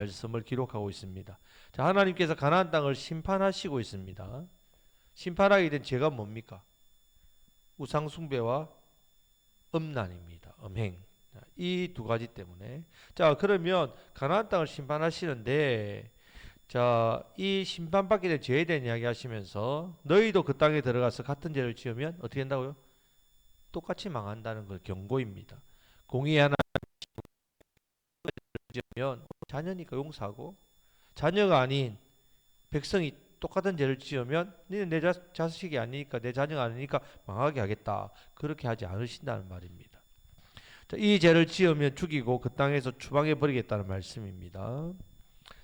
말씀을 기록하고 있습니다. 자, 하나님께서 가나안 땅을 심판하시고 있습니다. 심판하게 된 죄가 뭡니까? 우상 숭배와 음란입니다. 음행. 이 두 가지 때문에. 자, 그러면 가나안 땅을 심판하시는데, 자, 이 심판받게 된 죄에 대한 이야기 하시면서 너희도 그 땅에 들어가서 같은 죄를 지으면 어떻게 된다고요? 똑같이 망한다는 걸 경고입니다. 공의 하나 지으면 자녀니까 용서하고, 자녀가 아닌 백성이 똑같은 죄를 지으면 너는 내 자식이 아니니까, 내 자녀가 아니니까 망하게 하겠다. 그렇게 하지 않으신다는 말입니다. 자, 이 죄를 지으면 죽이고 그 땅에서 추방해 버리겠다는 말씀입니다.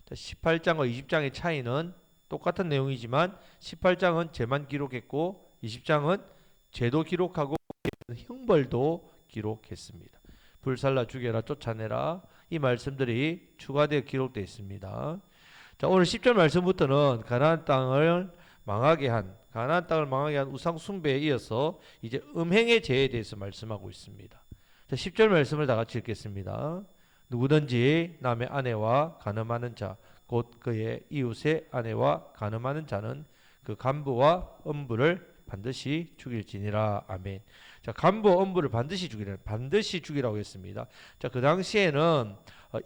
자, 18장과 20장의 차이는 똑같은 내용이지만 18장은 죄만 기록했고 20장은 죄도 기록하고 형벌도 기록했습니다. 불살라 죽여라 쫓아내라, 이 말씀들이 추가되어 기록되어 있습니다. 자, 오늘 10절 말씀부터는 가나안 땅을 망하게 한 우상 숭배에 이어서 이제 음행의 죄에 대해서 말씀하고 있습니다. 자, 10절 말씀을 다 같이 읽겠습니다. 누구든지 남의 아내와 간음하는 자, 곧 그의 이웃의 아내와 간음하는 자는 그 간부와 음부를 반드시 죽일지니라. 아멘. 자, 간부 음부를 반드시 죽이라고 했습니다. 자, 그 당시에는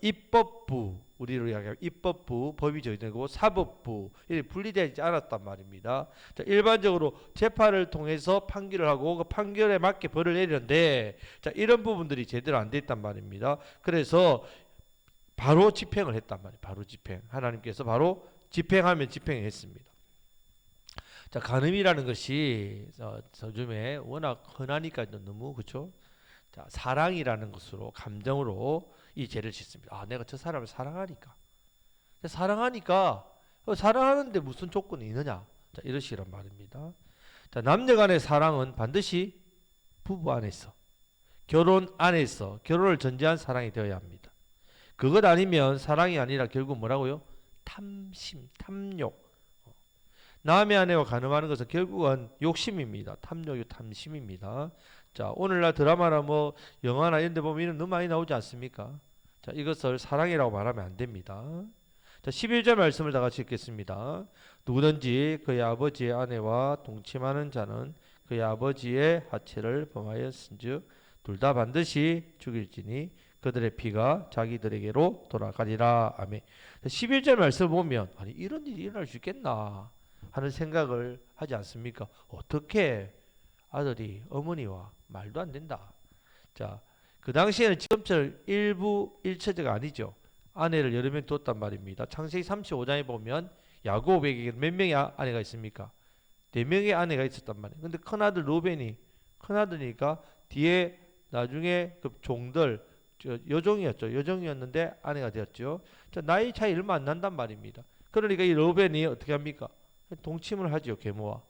입법부, 우리로 이야기하면 입법부, 법이 정해지고 사법부, 이렇게 분리되지 않았단 말입니다. 자, 일반적으로 재판을 통해서 판결을 하고 그 판결에 맞게 벌을 내리는데, 자, 이런 부분들이 제대로 안 됐단 말입니다. 그래서 바로 집행을 했단 말이에요. 바로 집행. 하나님께서 바로 집행하면 집행했습니다. 자, 간음이라는 것이 요즘에 워낙 흔하니까 너무, 그렇죠? 자, 사랑이라는 것으로, 감정으로 이 죄를 짓습니다. 아, 내가 저 사람을 사랑하니까. 사랑하는데 무슨 조건이 있느냐? 자, 이러시란 말입니다. 자, 남녀 간의 사랑은 반드시 부부 안에서, 결혼 안에서, 결혼을 전제한 사랑이 되어야 합니다. 그것 아니면 사랑이 아니라 결국 뭐라고요? 탐심, 탐욕. 남의 아내와 간음하는 것은 결국은 욕심입니다. 탐욕이 탐심입니다. 자, 오늘날 드라마나 뭐 영화나 이런 데 보면 이런 너무 많이 나오지 않습니까? 자, 이것을 사랑이라고 말하면 안 됩니다. 자, 11절 말씀을 다 같이 읽겠습니다. 누구든지 그의 아버지의 아내와 동침하는 자는 그의 아버지의 하체를 범하였은즉 둘 다 반드시 죽일지니 그들의 피가 자기들에게로 돌아가리라. 아멘. 11절 말씀을 보면 아니 이런 일이 일어날 수 있겠나 하는 생각을 하지 않습니까? 어떻게 아들이 어머니와 말도 안 된다. 자, 그 당시에는 지금처럼 일체제가 아니죠. 아내를 여러 명 뒀단 말입니다. 창세기 35장에 보면 야곱에게 몇 명의 아내가 있습니까? 4명의 아내가 있었단 말이에요. 근데 큰아들 루벤이 큰아들이니까 뒤에 나중에 그 종들 여종이었죠. 여종이었는데 아내가 되었죠. 자, 나이 차이 얼마 안 난단 말입니다. 그러니까 이 루벤이 어떻게 합니까? 동침을 하죠. 계모와.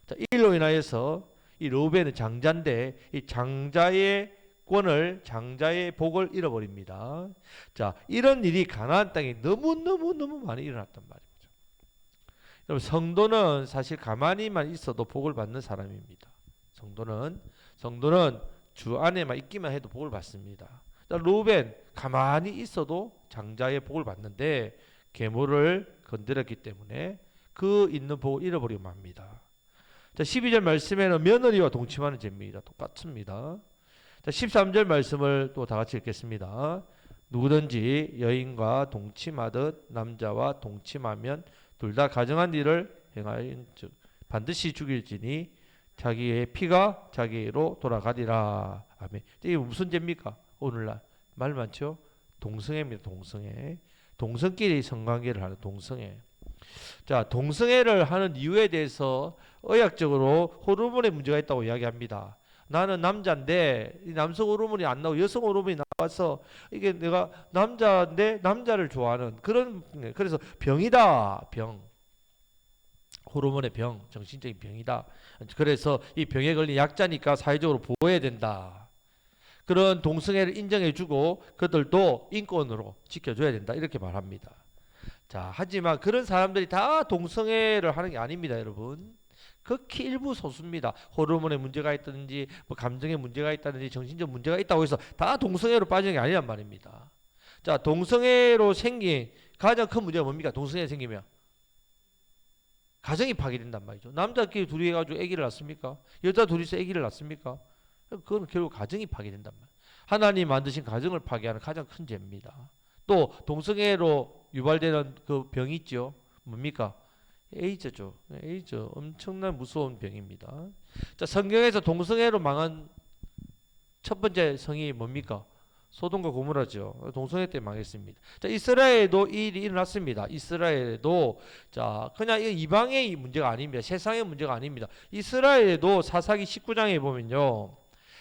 자, 이 일로 인하여서 이 루벤은 장자인데 이 장자의 권을, 장자의 복을 잃어버립니다. 자, 이런 일이 가나안 땅에 너무 많이 일어났단 말입니다. 여러분, 성도는 사실 가만히만 있어도 복을 받는 사람입니다. 성도는 주 안에만 있기만 해도 복을 받습니다. 자, 루벤 가만히 있어도 장자의 복을 받는데 계모를 건드렸기 때문에 그 있는 복을 잃어버리고 맙니다. 자, 12절 말씀에는 며느리와 동침하는 죄입니다. 똑같습니다. 자, 13절 말씀을 또 다 같이 읽겠습니다. 누구든지 여인과 동침하듯 남자와 동침하면 둘 다 가정한 일을 행하인즉 반드시 죽일지니 자기의 피가 자기로 돌아가리라. 아멘. 이게 무슨 죄입니까? 오늘날 말 많죠? 동성애입니다. 동성애. 동성끼리 성관계를 하는 동성애. 자, 동성애를 하는 이유에 대해서 의학적으로 호르몬에 문제가 있다고 이야기합니다. 나는 남자인데 이 남성 호르몬이 안 나오고 여성 호르몬이 나와서 이게 내가 남자인데 남자를 좋아하는 그런, 그래서 병이다. 병. 호르몬의 병, 정신적인 병이다. 그래서 이 병에 걸린 약자니까 사회적으로 보호해야 된다. 그런 동성애를 인정해주고 그들도 인권으로 지켜줘야 된다. 이렇게 말합니다. 자, 하지만 그런 사람들이 다 동성애를 하는 게 아닙니다, 여러분. 극히 일부 소수입니다. 호르몬에 문제가 있다든지, 뭐 감정에 문제가 있다든지, 정신적 문제가 있다고 해서 다 동성애로 빠지는 게 아니란 말입니다. 자, 동성애로 생긴 가장 큰 문제가 뭡니까? 동성애 생기면 가정이 파괴된단 말이죠. 남자끼리 둘이 해가지고 아기를 낳습니까? 여자 둘이서 아기를 낳습니까? 그건 결국 가정이 파괴된단 말이에요. 하나님 만드신 가정을 파괴하는 가장 큰 죄입니다. 또 동성애로 유발되는 그 병이 있죠. 뭡니까? 에이즈죠. 에이즈 엄청난 무서운 병입니다. 자, 성경에서 동성애로 망한 첫 번째 성이 뭡니까? 소돔과 고모라죠. 동성애 때 망했습니다. 자, 이스라엘에도 이 일이 일어났습니다. 이스라엘에도 자, 그냥 이방의 문제가 아닙니다. 세상의 문제가 아닙니다. 이스라엘에도 사사기 19장에 보면요.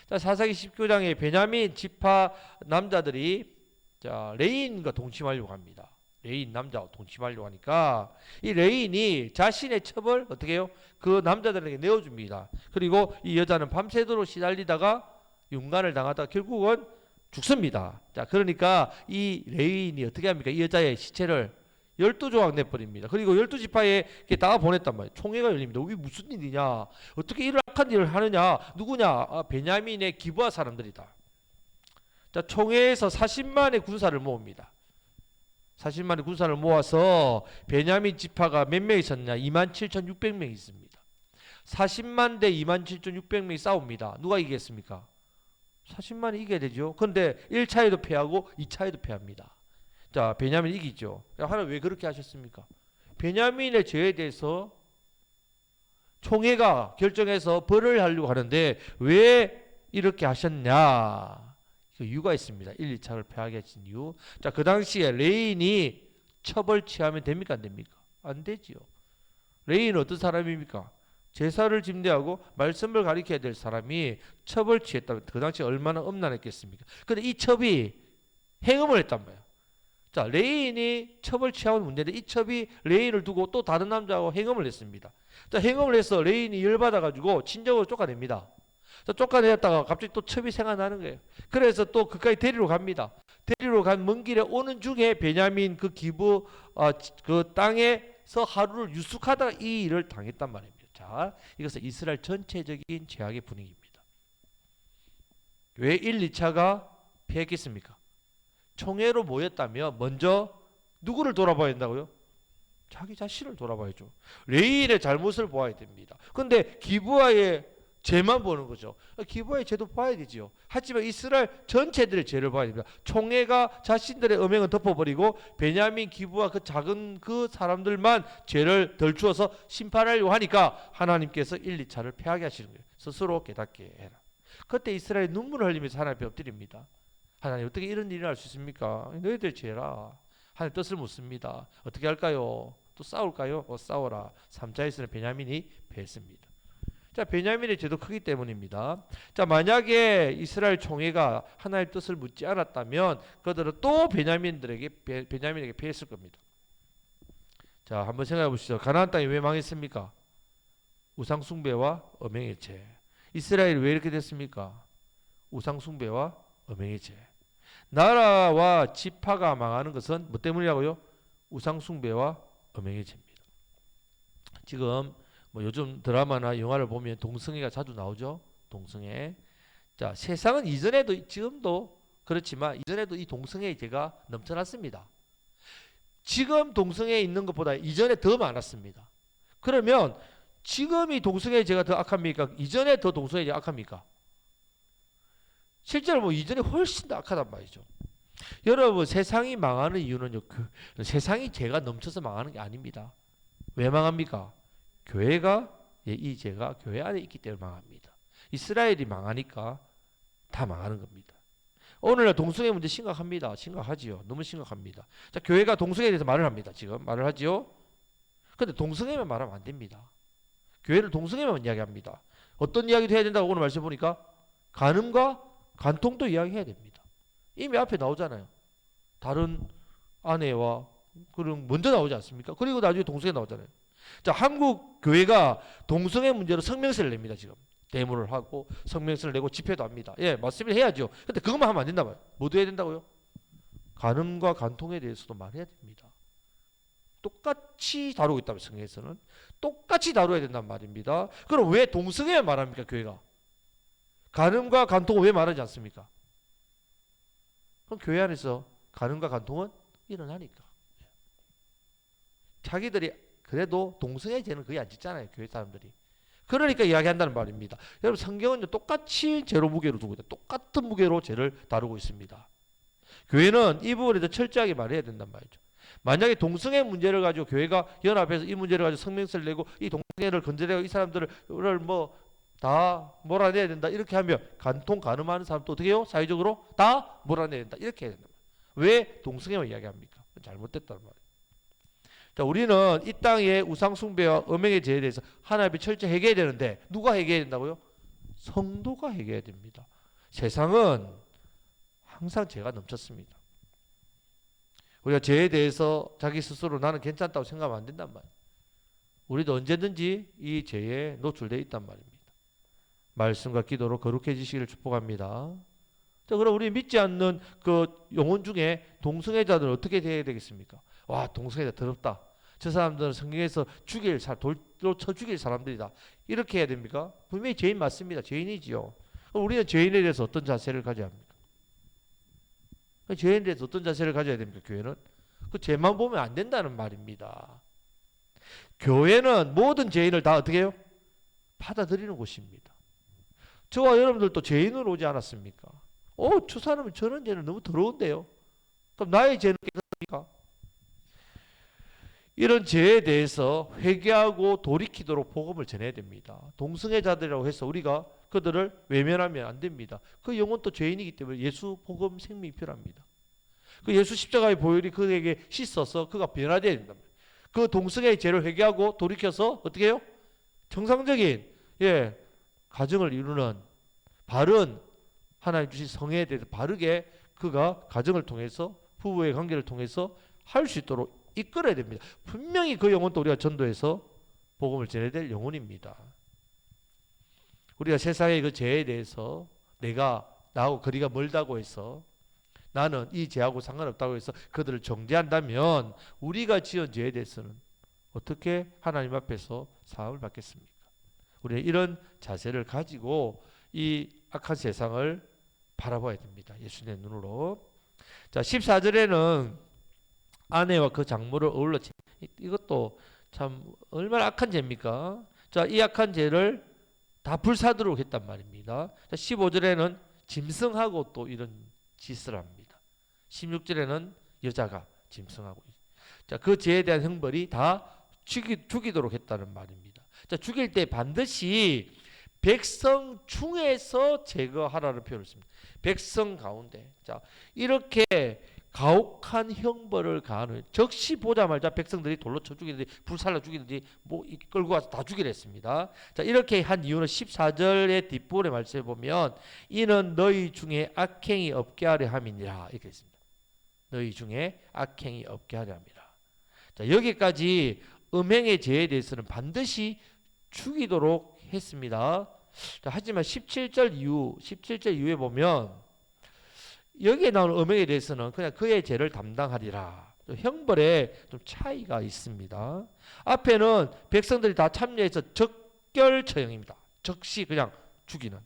자, 사사기 19장에 베냐민 지파 남자들이 자, 레인과 동침하려고 합니다. 레인 남자와 동침하려고 하니까 이 레인이 자신의 첩을 어떻게 해요? 그 남자들에게 내어줍니다. 그리고 이 여자는 밤새도록 시달리다가 윤간을 당하다가 결국은 죽습니다. 자, 그러니까 이 레인이 어떻게 합니까? 이 여자의 시체를 12조각 내버립니다. 그리고 12지파에 다 보냈단 말이에요. 총회가 열립니다. 이게 무슨 일이냐? 어떻게 이런 악한 일을 하느냐? 누구냐? 아, 베냐민의 기브아 사람들이다. 자, 총회에서 40만의 군사를 모읍니다. 40만의 군사를 모아서 베냐민 지파가 몇 명 있었냐? 27,600명이 있습니다. 40만 대 27,600명이 싸웁니다. 누가 이기겠습니까? 40만이 이겨야 되죠. 그런데 1차에도 패하고 2차에도 패합니다. 자, 베냐민 이기죠. 하나님 왜 그렇게 하셨습니까? 베냐민의 죄에 대해서 총회가 결정해서 벌을 하려고 하는데 왜 이렇게 하셨냐? 그 이유가 있습니다. 1, 2차를 패하게 하신 이유. 자, 그 당시에 레인이 처벌 취하면 됩니까? 안 됩니까? 안 되지요. 레인은 어떤 사람입니까? 제사를 집례하고 말씀을 가리켜야 될 사람이 첩을 취했다면 그 당시 얼마나 엄난했겠습니까? 근데 이 첩이 행음을 했단 말이에요. 자, 레인이 첩을 취하는 문제인데 이 첩이 레인을 두고 또 다른 남자하고 행음을 했습니다. 자, 행음을 해서 레인이 열받아가지고 친정으로 쫓아냅니다. 자, 쫓아내었다가 갑자기 또 첩이 생각나는 거예요. 그래서 또 그까지 데리러 갑니다. 데리러 간 먼 길에 오는 중에 베냐민 그 기부 그 땅에서 하루를 유숙하다가 이 일을 당했단 말입니다. 자, 이것은 이스라엘 전체적인 죄악의 분위기입니다. 왜 1, 2차가 패했겠습니까? 총회로 모였다면 먼저 누구를 돌아봐야 된다고요? 자기 자신을 돌아봐야죠. 레인의 잘못을 보아야 됩니다. 그런데 기브아의 죄만 보는 거죠. 기브아의 죄도 봐야 되지요. 하지만 이스라엘 전체들의 죄를 봐야 됩니다. 총회가 자신들의 음행을 덮어버리고 베냐민 기브아 그 작은 그 사람들만 죄를 덜 주어서 심판하려고 하니까 하나님께서 1, 2차를 패하게 하시는 거예요. 스스로 깨닫게 해라. 그때 이스라엘이 눈물을 흘리면서 하나님 앞에 엎드립니다. 하나님 어떻게 이런 일이 날 수 있습니까? 너희들 죄라. 하나님 뜻을 묻습니다. 어떻게 할까요? 또 싸울까요? 싸워라. 3차에서는 베냐민이 패했습니다. 자, 베냐민의 죄도 크기 때문입니다. 자, 만약에 이스라엘 총회가 하나님의 뜻을 묻지 않았다면 그들은 또 베냐민에게 패했을 겁니다. 자, 한번 생각해 보시죠. 가나안 땅이 왜 망했습니까? 우상 숭배와 음행의 죄. 이스라엘이 왜 이렇게 됐습니까? 우상 숭배와 음행의 죄. 나라와 지파가 망하는 것은 뭐 때문이라고요? 우상 숭배와 음행의 죄입니다. 지금 뭐 요즘 드라마나 영화를 보면 동성애가 자주 나오죠. 동성애. 자, 세상은 이전에도 지금도 그렇지만 이전에도 이 동성애의 죄가 넘쳐났습니다. 지금 동성애에 있는 것보다 이전에 더 많았습니다. 그러면 지금 이 동성애의 죄가 더 악합니까? 이전에 더 동성애의 죄가 악합니까? 실제로 뭐 이전에 훨씬 더 악하단 말이죠. 여러분, 세상이 망하는 이유는요, 세상이 죄가 넘쳐서 망하는 게 아닙니다. 왜 망합니까? 교회가 이 죄가 교회 안에 있기 때문에 망합니다. 이스라엘이 망하니까 다 망하는 겁니다. 오늘날 동성애 문제 심각합니다. 심각하지요. 너무 심각합니다. 자, 교회가 동성애에 대해서 말을 합니다. 지금 말을 하지요. 근데 동성애만 말하면 안 됩니다. 교회는 동성애만 이야기합니다. 어떤 이야기도 해야 된다고 오늘 말씀 보니까 간음과 간통도 이야기해야 됩니다. 이미 앞에 나오잖아요. 다른 아내와 그런 먼저 나오지 않습니까? 그리고 나중에 동성애 나오잖아요. 자, 한국 교회가 동성애 문제로 성명서를 냅니다. 지금 대문을 하고 성명서를 내고 집회도 합니다. 예, 맞습니다. 해야죠. 근데 그것만 하면 안 된다 말이에요. 뭐도 해야 된다고요? 간음과 간통에 대해서도 말해야 됩니다. 똑같이 다루고 있다면 성경에서는 똑같이 다뤄야 된단 말입니다. 그럼 왜 동성애만 말합니까? 교회가 간음과 간통은 왜 말하지 않습니까? 그럼 교회 안에서 간음과 간통은 일어나니까. 자기들이 그래도 동성애 죄는 거의 안 짓잖아요. 교회 사람들이. 그러니까 이야기한다는 말입니다. 여러분 성경은 똑같이 죄로 무게로 두고 있다. 똑같은 무게로 죄를 다루고 있습니다. 교회는 이 부분에 대해서 철저하게 말해야 된단 말이죠. 만약에 동성애 문제를 가지고 교회가 연합해서 이 문제를 가지고 성명서를 내고 이 동성애를 건드리고 이 사람들을 뭐 다 몰아내야 된다 이렇게 하면 간통 간음하는 사람도 어떻게 해요? 사회적으로 다 몰아내야 된다 이렇게 해야 된다. 왜 동성애만 이야기합니까? 잘못됐다는 말이에요. 자, 우리는 이 땅의 우상 숭배와 음행의 죄에 대해서 하나님이 철저히 해결해야 되는데 누가 해결해야 된다고요? 성도가 해결해야 됩니다. 세상은 항상 죄가 넘쳤습니다. 우리가 죄에 대해서 자기 스스로 나는 괜찮다고 생각하면 안 된단 말이에요. 우리도 언제든지 이 죄에 노출되어 있단 말입니다. 말씀과 기도로 거룩해지시기를 축복합니다. 자, 그럼 우리 믿지 않는 그 영혼 중에 동성애자들은 어떻게 돼야 되겠습니까? 와, 동성애자 더럽다. 저 사람들은 성경에서 돌로 쳐 죽일 사람들이다. 이렇게 해야 됩니까? 분명히 죄인 맞습니다. 죄인이지요. 그럼 우리는 죄인에 대해서 어떤 자세를 가져야 합니까? 죄인에 대해서 어떤 자세를 가져야 됩니까? 교회는 그 죄만 보면 안 된다는 말입니다. 교회는 모든 죄인을 다 어떻게 해요? 받아들이는 곳입니다. 저와 여러분들도 죄인으로 오지 않았습니까? 저 사람은 저런 죄는 너무 더러운데요. 그럼 나의 죄는 깨끗합니까? 이런 죄에 대해서 회개하고 돌이키도록 복음을 전해야 됩니다. 동성애자들이라고 해서 우리가 그들을 외면하면 안 됩니다. 그 영혼도 죄인이기 때문에 예수 복음 생명이 필요합니다. 그 예수 십자가의 보혈이 그에게 씻어서 그가 변화되어야 된다. 그 동성애의 죄를 회개하고 돌이켜서 어떻게 해요? 정상적인 가정을 이루는 바른 하나님 주신 성애에 대해서 바르게 그가 가정을 통해서 부부의 관계를 통해서 할 수 있도록 이끌어야 됩니다. 분명히 그 영혼도 우리가 전도해서 복음을 전해야 될 영혼입니다. 우리가 세상의 그 죄에 대해서 내가 나하고 거리가 멀다고 해서 나는 이 죄하고 상관없다고 해서 그들을 정죄한다면 우리가 지은 죄에 대해서는 어떻게 하나님 앞에서 사함을 받겠습니까? 우리는 이런 자세를 가지고 이 악한 세상을 바라봐야 됩니다. 예수님의 눈으로. 자, 14절에는 아내와 그 장모를 어울러 이것도 참 얼마나 악한 죄입니까? 자, 이 악한 죄를 다 불사르도록 했단 말입니다. 자, 15절에는 짐승하고 또 이런 짓을 합니다. 16절에는 여자가 짐승하고. 자, 그 죄에 대한 형벌이 다 죽이도록 했다는 말입니다. 자, 죽일 때 반드시 백성 중에서 제거하라는 표현을 씁니다. 백성 가운데. 자, 이렇게 가혹한 형벌을 가하는 즉시 보자마자 백성들이 돌로 쳐 죽이든지 불살라 죽이든지 뭐 끌고 와서 다 죽이려 했습니다. 자, 이렇게 한 이유는 14절의 뒷부분에 말씀해 보면 이는 너희 중에 악행이 없게 하려 함이니라 이렇게 했습니다. 너희 중에 악행이 없게 하려 함이라. 자, 여기까지 음행의 죄에 대해서는 반드시 죽이도록 했습니다. 자, 하지만 17절 이후에 보면 여기에 나오는 음행에 대해서는 그냥 그의 죄를 담당하리라. 형벌에 좀 차이가 있습니다. 앞에는 백성들이 다 참여해서 적결처형입니다. 즉시 그냥 죽이는.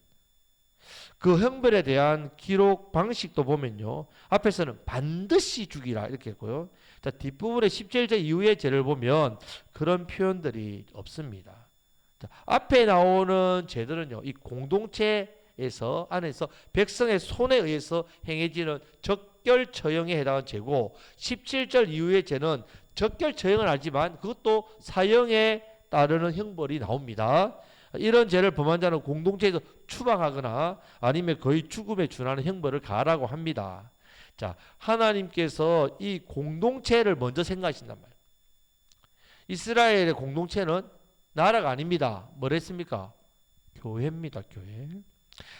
그 형벌에 대한 기록 방식도 보면요. 앞에서는 반드시 죽이라 이렇게 했고요. 자, 뒷부분에 17절 이후의 죄를 보면 그런 표현들이 없습니다. 자, 앞에 나오는 죄들은요. 이 공동체에서 안에서 백성의 손에 의해서 행해지는 적결처형에 해당하는 죄고 17절 이후의 죄는 적결처형은 알지만 그것도 사형에 따르는 형벌이 나옵니다. 이런 죄를 범한 자는 공동체에서 추방하거나 아니면 거의 죽음에 준하는 형벌을 가하라고 합니다. 자, 하나님께서 이 공동체를 먼저 생각하신단 말이에요. 이스라엘의 공동체는 나라가 아닙니다. 뭐랬습니까? 교회입니다. 교회.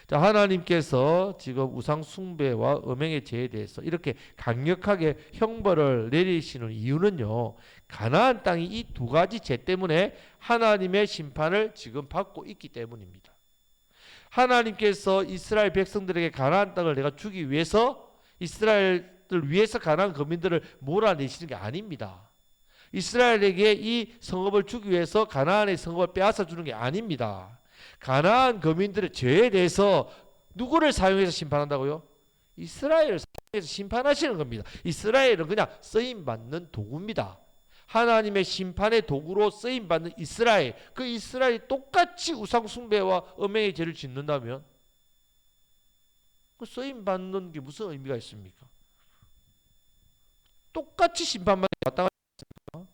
자, 하나님께서 지금 우상 숭배와 음행의 죄에 대해서 이렇게 강력하게 형벌을 내리시는 이유는요. 가나안 땅이 이 두 가지 죄 때문에 하나님의 심판을 지금 받고 있기 때문입니다. 하나님께서 이스라엘 백성들에게 가나안 땅을 내가 주기 위해서 이스라엘을 위해서 가나안 거민들을 몰아내시는 게 아닙니다. 이스라엘에게 이 성읍을 주기 위해서 가나안의 성읍을 빼앗아 주는 게 아닙니다. 가나안 거민들의 죄에 대해서 누구를 사용해서 심판한다고요? 이스라엘을 사용해서 심판하시는 겁니다. 이스라엘은 그냥 쓰임 받는 도구입니다. 하나님의 심판의 도구로 쓰임 받는 이스라엘, 그 이스라엘이 똑같이 우상 숭배와 음행의 죄를 짓는다면 그 쓰임 받는 게 무슨 의미가 있습니까? 똑같이 심판받는 왔다 갔다.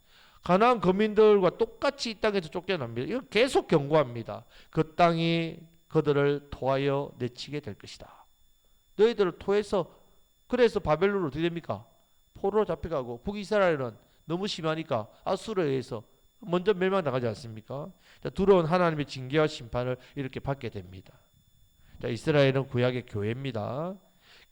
가나안 거민들과 똑같이 이 땅에서 쫓겨납니다. 이거 계속 경고합니다. 그 땅이 그들을 토하여 내치게 될 것이다. 너희들을 토해서, 그래서 바벨론으로 어떻게 됩니까? 포로로 잡혀가고, 북이스라엘은 너무 심하니까 아수르에 의해서 먼저 멸망당하지 않습니까? 자, 두려운 하나님의 징계와 심판을 이렇게 받게 됩니다. 자, 이스라엘은 구약의 교회입니다.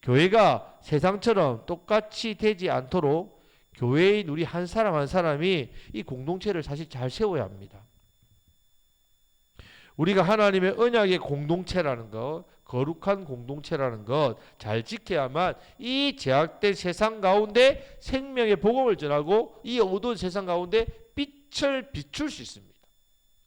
교회가 세상처럼 똑같이 되지 않도록 교회인 우리 한 사람 한 사람이 이 공동체를 사실 잘 세워야 합니다. 우리가 하나님의 언약의 공동체라는 것, 거룩한 공동체라는 것 잘 지켜야만 이 제약된 세상 가운데 생명의 복음을 전하고 이 어두운 세상 가운데 빛을 비출 수 있습니다.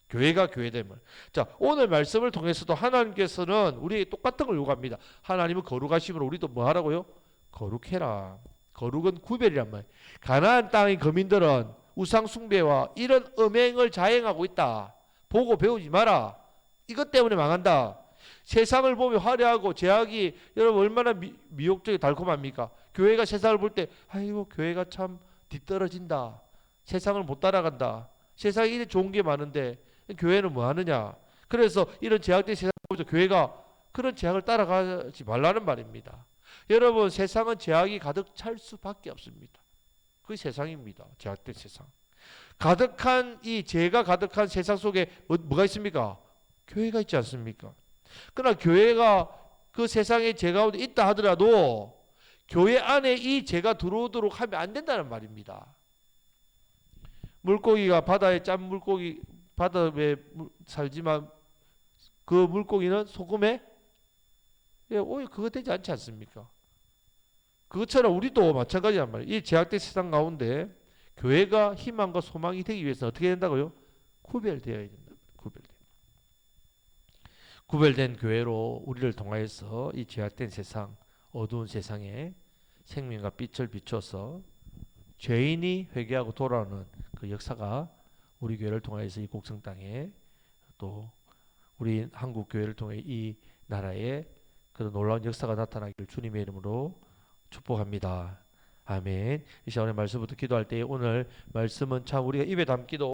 교회가 교회됨을. 자, 오늘 말씀을 통해서도 하나님께서는 우리에게 똑같은 걸 요구합니다. 하나님은 거룩하심으로 우리도 뭐 하라고요? 거룩해라. 거룩은 구별이란 말이에요. 가나안 땅의 거민들은 우상 숭배와 이런 음행을 자행하고 있다. 보고 배우지 마라. 이것 때문에 망한다. 세상을 보며 화려하고 제약이 여러분 얼마나 미혹적이고 달콤합니까? 교회가 세상을 볼 때 아이고 교회가 참 뒤떨어진다. 세상을 못 따라간다. 세상에 이래 좋은 게 많은데 교회는 뭐 하느냐. 그래서 이런 제약된 세상을 보면서 교회가 그런 제약을 따라가지 말라는 말입니다. 여러분 세상은 제약이 가득 찰 수밖에 없습니다. 그게 세상입니다. 제약된 세상. 가득한 이 죄가 가득한 세상 속에 뭐가 있습니까? 교회가 있지 않습니까? 그러나 교회가 그 세상에 죄 가운데 있다 하더라도 교회 안에 이 죄가 들어오도록 하면 안 된다는 말입니다. 물고기가 바다에 짠 물고기 바다에 살지만 그 물고기는 소금에 오히려 그거 되지 않지 않습니까? 그것처럼 우리도 마찬가지란 말이에요. 이 제약된 세상 가운데 교회가 희망과 소망이 되기 위해서 어떻게 된다고요? 구별되어야 된다. 구별된 교회로 우리를 통하여서 이 제약된 세상, 어두운 세상에 생명과 빛을 비춰서 죄인이 회개하고 돌아오는 그 역사가 우리 교회를 통하여서 이 곡성 땅에 또 우리 한국 교회를 통해 이 나라에 그런 놀라운 역사가 나타나기를 주님의 이름으로 축복합니다. 아멘. 이 시간에 말씀부터 기도할 때 오늘 말씀은 참 우리가 입에 담기도